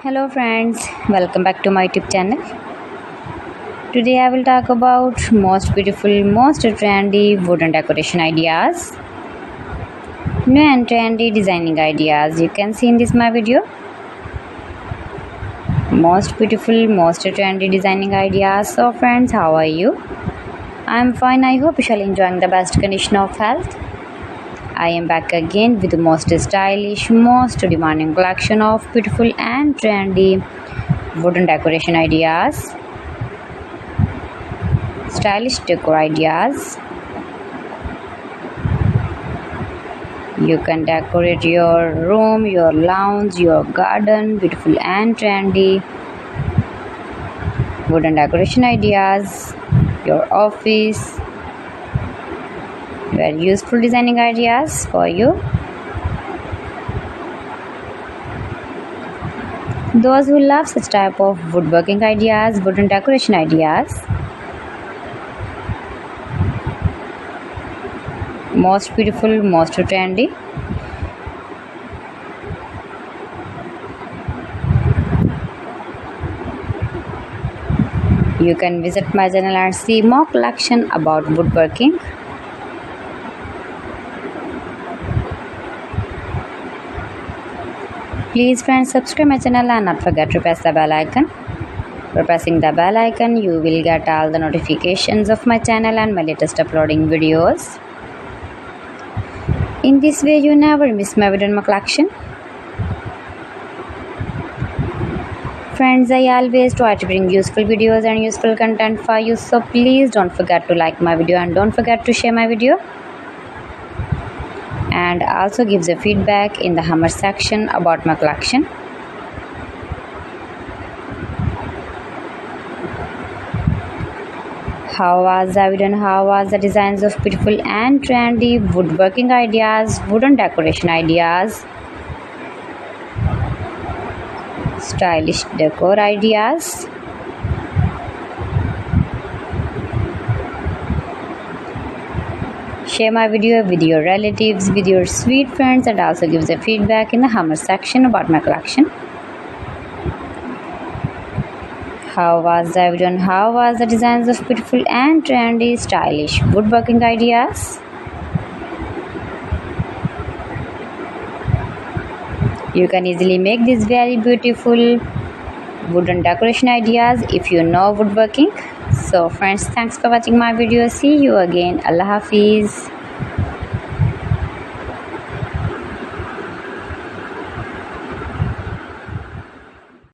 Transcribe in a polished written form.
Hello friends, welcome back to my YouTube channel. Today I will talk about most beautiful, most trendy wooden decoration ideas. New and trendy designing ideas you can see in this my video. Most beautiful, most trendy designing ideas. So friends, how are you? I am fine. I hope you shall enjoying the best condition of health. I am back again with the most stylish, most demanding collection of beautiful and trendy wooden decoration ideas, stylish decor ideas. You can decorate your room, your lounge, your garden, beautiful and trendy wooden decoration ideas, your office. Very useful designing ideas for you. Those who love such type of woodworking ideas, wooden decoration ideas. Most beautiful, most trendy. You can visit my channel and see more collection about woodworking. Please friends, subscribe my channel and not forget to press the bell icon. By pressing the bell icon, you will get all the notifications of my channel and my latest uploading videos. In this way, you never miss my video in my collection. Friends, I always try to bring useful videos and useful content for you, so please don't forget to like my video and don't forget to share my video. And also gives a feedback in the comment section about my collection. How was the video and how was the designs of beautiful and trendy woodworking ideas, wooden decoration ideas, stylish decor ideas. Share my video with your relatives, with your sweet friends, and also gives a feedback in the comment section about my collection. How was the video and how was the designs of beautiful and trendy stylish woodworking ideas? You can easily make these very beautiful wooden decoration ideas if you know woodworking. So friends, thanks for watching my video. See you again. Allah Hafiz.